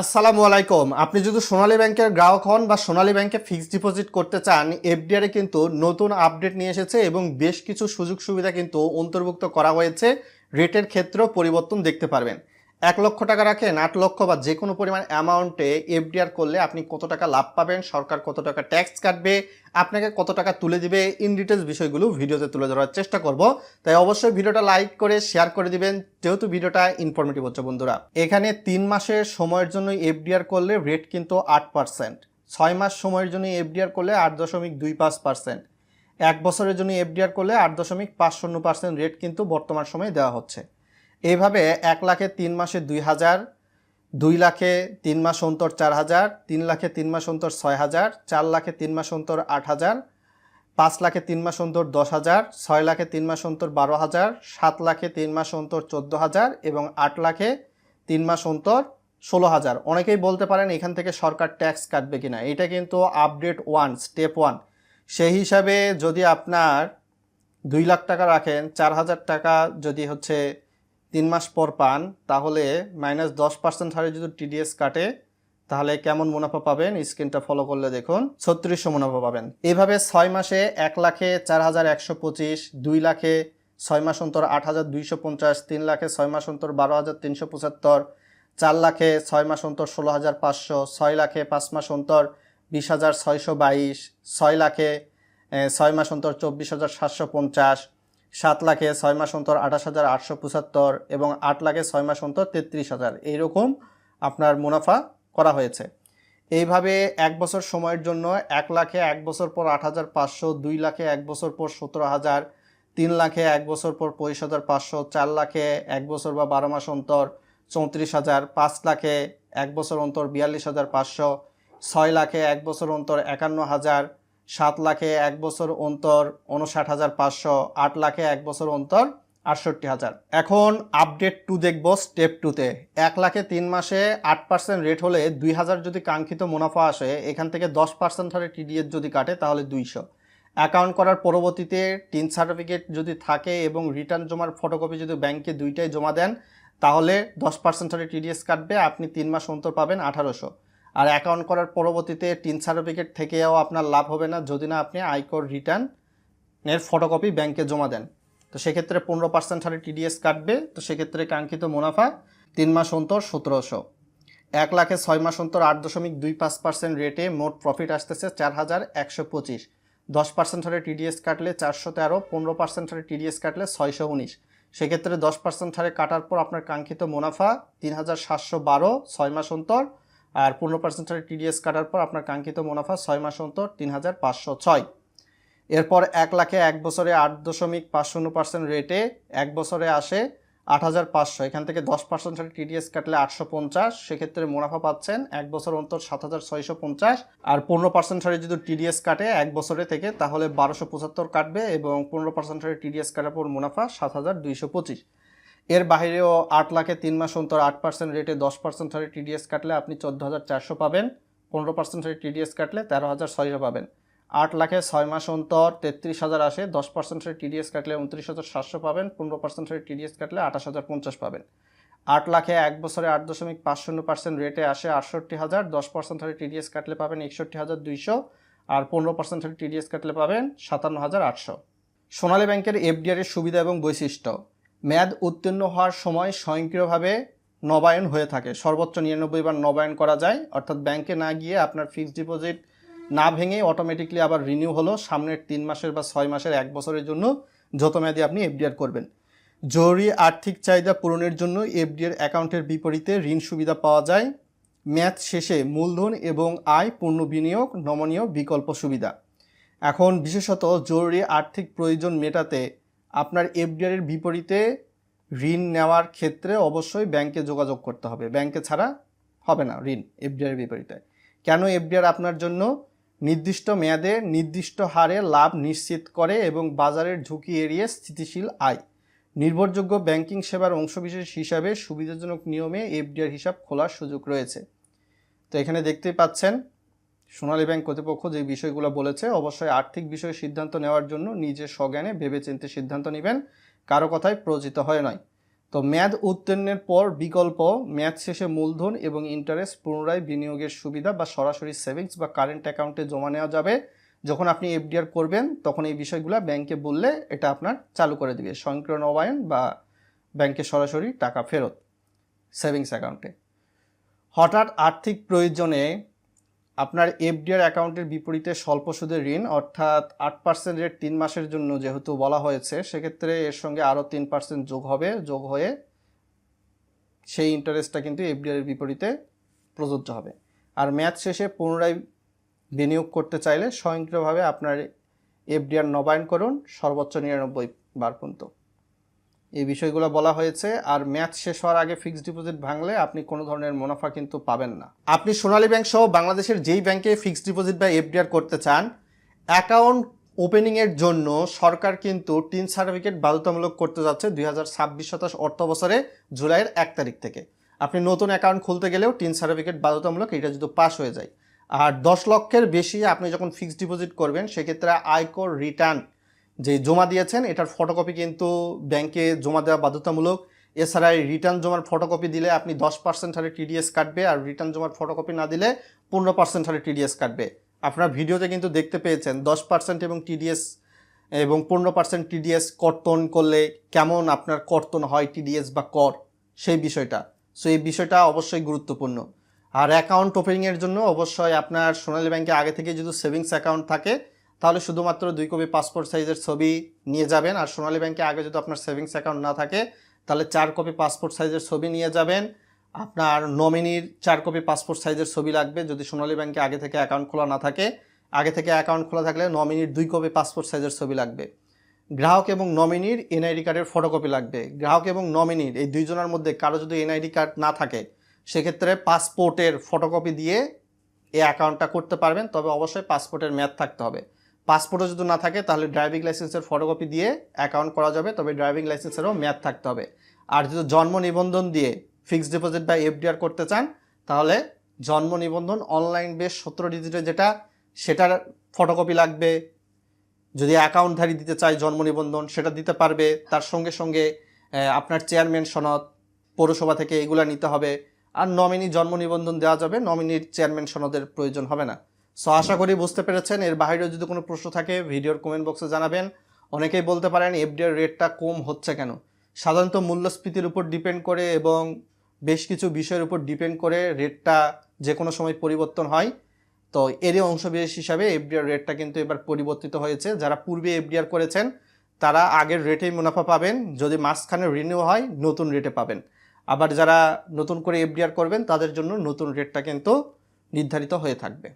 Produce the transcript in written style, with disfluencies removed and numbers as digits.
আসসালামু আলাইকুম। আপনি যদি সোনালী ব্যাংকের গ্রাহক হন বা সোনালী ব্যাংকে ফিক্সড ডিপোজিট করতে চান, এফডিআর কিন্তু নতুন আপডেট নিয়ে এসেছে এবং বেশ কিছু সুযোগ সুবিধা কিন্তু অন্তর্ভুক্ত করা হয়েছে। রেটের ক্ষেত্রেও পরিবর্তন দেখতে পারবেন। 1 লক্ষ টাকা রাখেন, 8 লক্ষ বা যে কোনো পরিমাণ অ্যামাউন্টে এফডিআর করলে আপনি কত টাকা লাভ পাবেন, সরকার কত টাকা ট্যাক্স কাটবে, আপনাকে কত টাকা তুলে দিবে, ইন ডিটেলস বিষয়গুলো ভিডিওতে তুলে ধরার চেষ্টা করব। তাই অবশ্যই ভিডিওটা লাইক করে শেয়ার করে দিবেন, যেহেতু ভিডিওটা ইনফরমেটিভ হচ্ছে বন্ধুরা। এখানে 3 মাসের সময়ের জন্য এফডিআর করলে রেট কিন্তু 8%, 6 মাস সময়ের জন্য এফডিআর করলে 8.25%, 1 বছরের জন্য এফডিআর করলে 8.50% রেট কিন্তু বর্তমান সময়ে দেওয়া হচ্ছে। এইভাবে 1 লাখে 3 মাসে 2,000, 2 লাখে 3 মাস অন্তর 4,000, 3 লাখে 3 মাস অন্তর 6,000, 4 লাখে 3 মাস অন্তর 8,000, 5 লাখে 3 মাস অন্তর 10,000, 6 লাখে 3 মাস অন্তর 12,000, 7 লাখে 3 মাস অন্তর 14,000 এবং 8 লাখে 3 মাস অন্তর 16,000। অনেকেই বলতে পারেন এখান থেকে সরকার ট্যাক্স কাটবে কিনা। এটা কিন্তু আপডেট 1, স্টেপ 1। সেই হিসাবে যদি আপনার 2 লাখ টাকা রাখেন, 4,000 টাকা যদি হচ্ছে 3 মাস পর পান, তাহলে -10% হারে যদি টিডিএস কাটে, তাহলে কেমন মুনাফা পাবেন স্ক্রিনটা ফলো করলে দেখুন 3600 মুনাফা পাবেন। এইভাবে 6 মাসে 1 লাখে 4,125, 2 লাখে 6 মাস অন্তর 8,250, 3 লাখে 6 মাস অন্তর 12,375, 4 লাখে 6 মাস অন্তর 16,500, 6 লাখে 5 মাস অন্তর 20,622, 6 লাখে 6 মাস অন্তর 24,750, 7 লাখে 6 মাস অন্তর 28,875 এবং 8 লাখে 6 মাস অন্তর 33,000। এইরকম আপনার মুনাফা করা হয়েছে। এইভাবে 1 বছর সময়ের জন্য 1 লাখে 1 বছর পর 8,500, 2 লাখে 1 বছর পর 17,000, 3 লাখে 1 বছর পর 25,500, 4 লাখে 1 বছর বা 12 মাস অন্তর 34,000, 5 লাখে 1 বছর অন্তর 42,500, 6 লাখে 1 বছর অন্তর 51,000, 7 লাখে 1 বছর অন্তর 59,500, 8 লাখে 1 বছর অন্তর 68,000। এখন আপডেট 2 দেখব স্টেপ 2তে। 1 লাখে 3 মাসে 8% রেট হলে 2,000 যদি কাঙ্ক্ষিত মুনাফা আসে, এখান থেকে 10% হারে টিডিএস যদি কাটে তাহলে 200। অ্যাকাউন্ট করার পরবর্তীতে টিন সার্টিফিকেট যদি থাকে এবং রিটার্ন জমার ফটোকপি যদি ব্যাংকে দুইটাই জমা দেন, তাহলে 10% হারে টিডিএস কাটবে, আপনি 3 মাস অন্তর পাবেন 1800। আর অ্যাকাউন্ট করার পরবর্তীতে টিন সার্টিফিকেট থেকেও আপনার লাভ হবে না যদি না আপনি আয়কর রিটার্নের ফটোকপি ব্যাংকে জমা দেন। তো সেক্ষেত্রে 15% হারে টিডিএস কাটবে। তো সেক্ষেত্রে কাঙ্ক্ষিত মুনাফা 3 মাস অন্তর 1700। 1 লাখে 6 মাস অন্তর 8.25% রেটে মোট প্রফিট আসতেছে 4,125। 10% হারে টিডিএস কাটলে 413, 15% হারে টিডিএস কাটলে 619। সেক্ষেত্রে 10% হারে কাটার পর আপনার কাঙ্ক্ষিত মুনাফা 3,712 6 মাস অন্তর, আর 15% হারে টিডিএস কাটার পর আপনার কাঙ্ক্ষিত মুনাফা 6 মাস অন্তর 3,506। এরপর 1 লাখে 1 বছরে 8.50% রেটে 1 বছরে আসে 8,500। এখান থেকে 10% হারে টিডিএস কাটলে 850। সেক্ষেত্রে মুনাফা পাচ্ছেন 1 বছর অন্তর 7,650। আর 15% হারে যদি টিডিএস কাটে 1 বছরে থেকে, তাহলে 1,275 কাটবে এবং 15% হারে টিডিএস কাটার পর মুনাফা 7,225। এর বাইরেও 8 লাখে 3 মাস অন্তর 8% রেটে 10% হারে টিডিএস কাটলে আপনি 14,400 পাবেন, 15% হারে টিডিএস কাটলে 13,600 পাবেন। 8 লাখে 6 মাস অন্তর 33,000 আসে, 10% হারে টিডিএস কাটলে 29,700 পাবেন, 15% হারে টিডিএস কাটলে 28,050 পাবেন। 8 লাখে 1 বছরে 8.50% রেটে আসে 68,000, 10% হারে টিডিএস কাটলে পাবেন 61,200 আর 15% হারে টিডিএস কাটলে পাবেন 57,800। সোনালী ব্যাংকের এফডিআর এর সুবিধা এবং বৈশিষ্ট্য: মেয়াদ উত্তীর্ণ হওয়ার সময় স্বয়ংক্রিয়ভাবে নবায়ন হয়ে থাকে, সর্বোচ্চ 99 বার নবায়ন করা যায়। অর্থাৎ ব্যাংকে না গিয়ে আপনার ফিক্সড ডিপোজিট না ভেঙে অটোমেটিকলি আবার রিনিউ হলো সামনের 3 মাসের বা 6 মাসের 1 বছরের জন্য, যত মেয়াদে আপনি এফডিআর করবেন। জরুরি আর্থিক চাহিদা পূরণের জন্য এফডিআর অ্যাকাউন্টের বিপরীতে ঋণ সুবিধা পাওয়া যায়। মেয়াদ শেষে মূলধন এবং আয় পূর্ণ বিনিয়োগ নমনীয় বিকল্প সুবিধা। এখন বিশেষত জরুরি আর্থিক প্রয়োজন মেটাতে আপনার এফডিআর এর বিপরীতে ঋণ নেওয়ার ক্ষেত্রে অবশ্যই ব্যাংকে যোগাযোগ করতে হবে, ব্যাংকে ছাড়া হবে না ঋণ এফডিআর এর বিপরীতে। কেন? এফডিআর আপনার জন্য নির্দিষ্ট মেয়াদে নির্দিষ্ট হারে লাভ নিশ্চিত করে এবং বাজারের ঝুঁকি এড়িয়ে স্থিতিশীল আয়। নির্ভরযোগ্য ব্যাংকিং সেবার অংশবিশেষ হিসাবে সুবিধাজনক নিয়মে এফডিআর হিসাব খোলার সুযোগ রয়েছে। তো এখানে দেখতেই পাচ্ছেন সোনালী ব্যাংক কর্তৃপক্ষ যে বিষয়গুলো বলেছে, অবশ্যই আর্থিক বিষয়ে সিদ্ধান্ত নেওয়ার জন্য নিজের স্বজ্ঞানে ভেবেচিন্তে সিদ্ধান্ত নেবেন, কারো কথায় প্ররোচিত হয় নয়। তো মেয়াদ উত্তীর্ণের পর বিকল্প মেয়াদ শেষে মূলধন এবং ইন্টারেস্ট পুনরায় বিনিয়োগের সুবিধা বা সরাসরি সেভিংস বা কারেন্ট অ্যাকাউন্টে জমা নেওয়া যাবে। যখন আপনি এফডিআর করবেন তখন এই বিষয়গুলো ব্যাংকে বললে এটা আপনার চালু করে দিবে, স্বয়ংক্রিয় নবায়ন বা ব্যাংকে সরাসরি টাকা ফেরত সেভিংস অ্যাকাউন্টে। হঠাৎ আর্থিক প্রয়োজনে আপনার এফডিআর অ্যাকাউন্টের বিপরীতে স্বল্প সুদের ঋণ অর্থাৎ 8% রেট 3 মাসের জন্য যেহেতু বলা হয়েছে, সেক্ষেত্রে এর সঙ্গে আরও 3% যোগ হয়ে সেই ইন্টারেস্টটা কিন্তু এফডিআর এর বিপরীতে প্রযোজ্য হবে। আর মেয়াদ শেষে পুনরায় বিনিয়োগ করতে চাইলে স্বয়ংক্রিয়ভাবে আপনার এফডিআর নবায়ন করুন সর্বোচ্চ 99 বার পর্যন্ত। এই বিষয়গুলো বলা হয়েছে। আর মেয়াদ শেষ হওয়ার আগে ফিক্সড ডিপোজিট ভাঙলে আপনি কোনো ধরনের মুনাফা কিন্তু পাবেন না। আপনি সোনালী ব্যাংক সহ বাংলাদেশের যেই ব্যাংকে ফিক্সড ডিপোজিট বা এফডিআর করতে চান, অ্যাকাউন্ট ওপেনিংয়ের জন্য সরকার কিন্তু টিন সার্টিফিকেট বাধ্যতামূলক করতে যাচ্ছে 2026-27 অর্থ বছরে জুলাইয়ের 1 তারিখ থেকে। আপনি নতুন অ্যাকাউন্ট খুলতে গেলেও টিন সার্টিফিকেট বাধ্যতামূলক, এটা যদি পাস হয়ে যায়। আর 10 লক্ষের বেশি আপনি যখন ফিক্সড ডিপোজিট করবেন, সেক্ষেত্রে আয়কর রিটার্ন যে জমা দিয়েছেন এটার ফটোকপি কিন্তু ব্যাংকে জমা দেওয়া বাধ্যতামূলক। এছাড়া রিটার্ন জমার ফটোকপি দিলে আপনি 10% হারে টিডিএস কাটবে, আর রিটার্ন জমার ফটোকপি না দিলে 15% হারে টিডিএস কাটবে। আপনার ভিডিওতে কিন্তু দেখতে পেয়েছেন 10% এবং টিডিএস এবং 15% টিডিএস কর্তন করলে কেমন আপনার কর্তন হয় টিডিএস বা কর, সেই বিষয়টা। সো এই বিষয়টা অবশ্যই গুরুত্বপূর্ণ। আর অ্যাকাউন্ট ওপেনিংয়ের জন্য অবশ্যই আপনার সোনালী ব্যাংকে আগে থেকে যদি সেভিংস অ্যাকাউন্ট থাকে তাহলে শুধুমাত্র 2 কপি পাসপোর্ট সাইজের ছবি নিয়ে যাবেন। আর সোনালী ব্যাংকে আগে যদি আপনার সেভিংস অ্যাকাউন্ট না থাকে তাহলে 4 কপি পাসপোর্ট সাইজের ছবি নিয়ে যাবেন। আপনার নমিনির 4 কপি পাসপোর্ট সাইজের ছবি লাগবে যদি সোনালী ব্যাংকে আগে থেকে অ্যাকাউন্ট খোলা না থাকে। আগে থেকে অ্যাকাউন্ট খোলা থাকলে নমিনির 2 কপি পাসপোর্ট সাইজের ছবি লাগবে। গ্রাহক এবং নমিনির এনআইডি কার্ডের ফটোকপি লাগবে। গ্রাহক এবং নমিনির এই দুইজনের মধ্যে কারো যদি এনআইডি কার্ড না থাকে সেক্ষেত্রে পাসপোর্টের ফটোকপি দিয়ে এই অ্যাকাউন্টটা করতে পারবেন, তবে অবশ্যই পাসপোর্টের মেয়াদ থাকতে হবে। পাসপোর্টও যদি না থাকে তাহলে ড্রাইভিং লাইসেন্সের ফটোকপি দিয়ে অ্যাকাউন্ট করা যাবে, তবে ড্রাইভিং লাইসেন্সেরও মেয়াদ থাকতে হবে। আর যদি জন্ম নিবন্ধন দিয়ে ফিক্সড ডিপোজিট বা এফডিআর করতে চান তাহলে জন্ম নিবন্ধন অনলাইন বেস 17 ডিজিটের যেটা, সেটার ফটোকপি লাগবে। যদি অ্যাকাউন্টধারী দিতে চায় জন্ম নিবন্ধন সেটা দিতে পারবে। তার সঙ্গে সঙ্গে আপনার চেয়ারম্যান সনদ পৌরসভা থেকে এগুলো নিতে হবে। আর নমিনি জন্ম নিবন্ধন দেওয়া যাবে, নমিনির চেয়ারম্যান সনদের প্রয়োজন হবে না। সো আশা করি বুঝতে পেরেছেন। এর বাইরেও যদি কোনো প্রশ্ন থাকে ভিডিওর কমেন্ট বক্সে জানাবেন। অনেকেই বলতে পারেন এফডিআর রেটটা কম হচ্ছে কেন। সাধারণত মূল্যস্ফীতির উপর ডিপেন্ড করে এবং বেশ কিছু বিষয়ের উপর ডিপেন্ড করে রেটটা যে কোনো সময় পরিবর্তন হয়। তো এরই অংশবিশেষ হিসাবে এফডিআর রেটটা কিন্তু এবার পরিবর্তিত হয়েছে। যারা পূর্বে এফডিআর করেছেন তারা আগের রেটেই মুনাফা পাবেন, যদি মাঝখানে রিনিউ হয় নতুন রেটে পাবেন। আবার যারা নতুন করে এফডিআর করবেন তাদের জন্য নতুন রেটটা কিন্তু নির্ধারিত হয়ে থাকবে।